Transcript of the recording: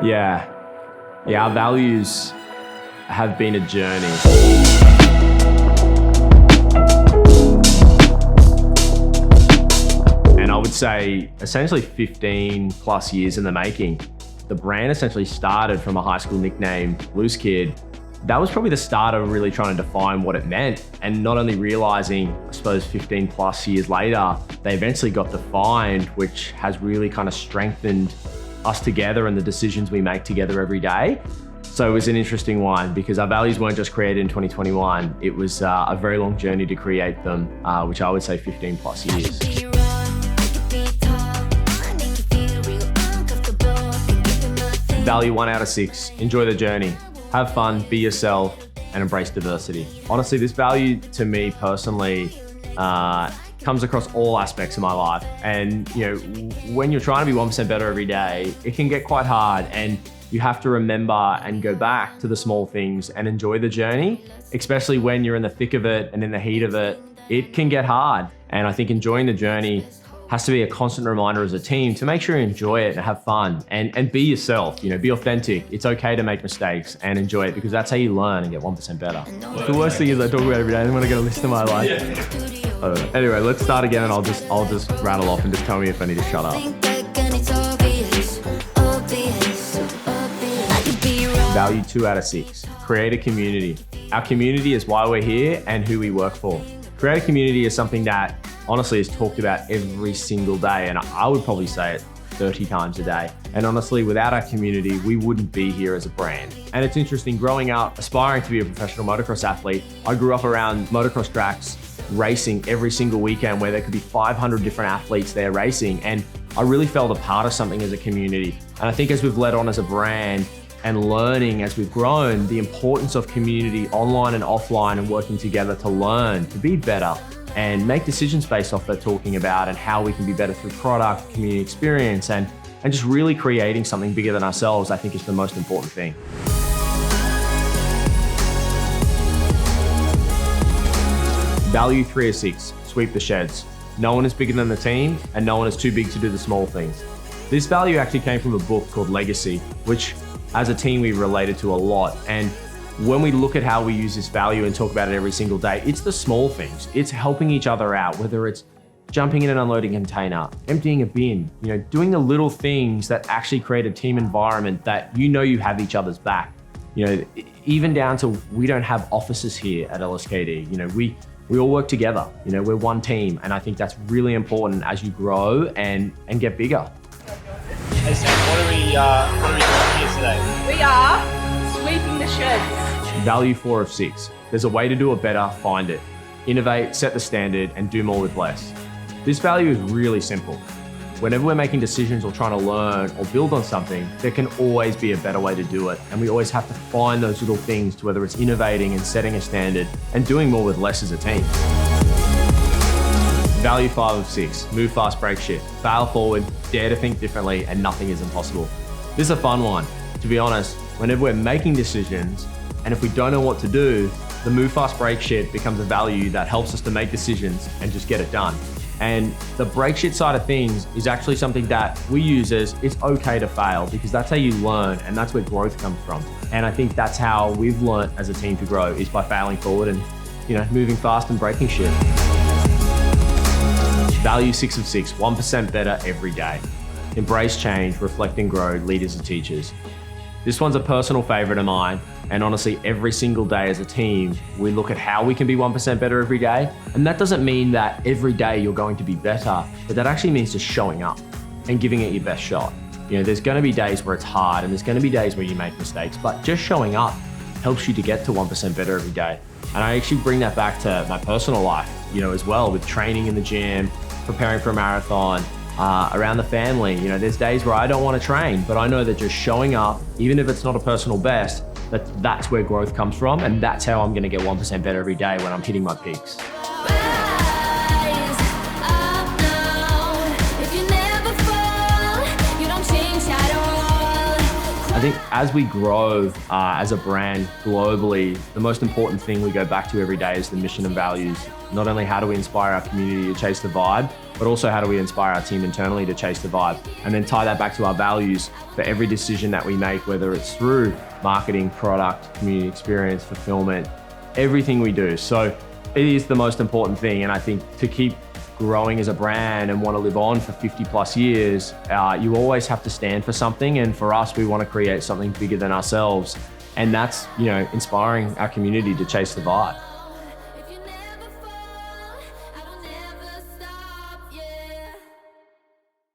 Yeah. Yeah, our values have been a journey. And I would say essentially 15 plus years in the making. The brand essentially started from a high school nickname, Loose Kid. That was probably the start of really trying to define what it meant, and not only realizing, I suppose 15 plus years later, they eventually got defined, which has really kind of strengthened us together and the decisions we make together every day. So it was an interesting one because our values weren't just created in 2021. It was a very long journey to create them, which I would say 15 plus years. Value 1 out of 6, enjoy the journey. Have fun, be yourself, and embrace diversity. Honestly, this value to me personally comes across all aspects of my life. And when you're trying to be 1% better every day, it can get quite hard, and you have to remember and go back to the small things and enjoy the journey, especially when you're in the thick of it and in the heat of it. It can get hard. And I think enjoying the journey has to be a constant reminder as a team to make sure you enjoy it and have fun and be yourself, be authentic. It's okay to make mistakes and enjoy it because that's how you learn and get 1% better. The worst thing is I talk about every day and when I get a list of my life. Yeah. Anyway, let's start again and I'll just rattle off and just tell me if I need to shut up. Value 2 out of 6, create a community. Our community is why we're here and who we work for. Create a community is something that honestly is talked about every single day, and I would probably say it 30 times a day. And honestly, without our community, we wouldn't be here as a brand. And it's interesting, growing up, aspiring to be a professional motocross athlete, I grew up around motocross tracks, racing every single weekend where there could be 500 different athletes there racing. And I really felt a part of something as a community. And I think as we've led on as a brand and learning as we've grown, the importance of community online and offline and working together to learn, to be better, and make decisions based off that talking about and how we can be better through product, community experience, and just really creating something bigger than ourselves, I think is the most important thing. Value 3 of 6, sweep the sheds. No one is bigger than the team and no one is too big to do the small things. This value actually came from a book called Legacy, which as a team we related to a lot. And when we look at how we use this value and talk about it every single day, it's the small things. It's helping each other out, whether it's jumping in and unloading a container, emptying a bin, doing the little things that actually create a team environment that you have each other's back. Even down to we don't have offices here at LSKD. We all work together. We're one team, and I think that's really important as you grow and get bigger. Hey Sam, what are we doing here today? We are sweeping the sheds. Value 4 of 6. There's a way to do it better, find it. Innovate, set the standard, and do more with less. This value is really simple. Whenever we're making decisions or trying to learn or build on something, there can always be a better way to do it. And we always have to find those little things to whether it's innovating and setting a standard and doing more with less as a team. Value 5 of 6, move fast, break shit. Fail forward, dare to think differently, and nothing is impossible. This is a fun one. To be honest, whenever we're making decisions, and if we don't know what to do, the move fast, break shit becomes a value that helps us to make decisions and just get it done. And the break shit side of things is actually something that we use as it's okay to fail because that's how you learn and that's where growth comes from. And I think that's how we've learned as a team to grow is by failing forward and moving fast and breaking shit. Value 6 of 6, 1% better every day. Embrace change, reflect and grow, leaders and teachers. This one's a personal favorite of mine. And honestly, every single day as a team, we look at how we can be 1% better every day. And that doesn't mean that every day you're going to be better, but that actually means just showing up and giving it your best shot. There's going to be days where it's hard and there's going to be days where you make mistakes, but just showing up helps you to get to 1% better every day. And I actually bring that back to my personal life, as well, with training in the gym, preparing for a marathon, around the family. There's days where I don't want to train, but I know that just showing up, even if it's not a personal best, that's where growth comes from, and that's how I'm going to get 1% better every day when I'm hitting my peaks. I think as we grow as a brand globally, the most important thing we go back to every day is the mission and values. Not only how do we inspire our community to chase the vibe, but also how do we inspire our team internally to chase the vibe, and then tie that back to our values for every decision that we make, whether it's through marketing, product, community experience, fulfillment, everything we do. So it is the most important thing. And I think to keep growing as a brand and want to live on for 50 plus years, you always have to stand for something. And for us, we want to create something bigger than ourselves. And that's, inspiring our community to chase the vibe.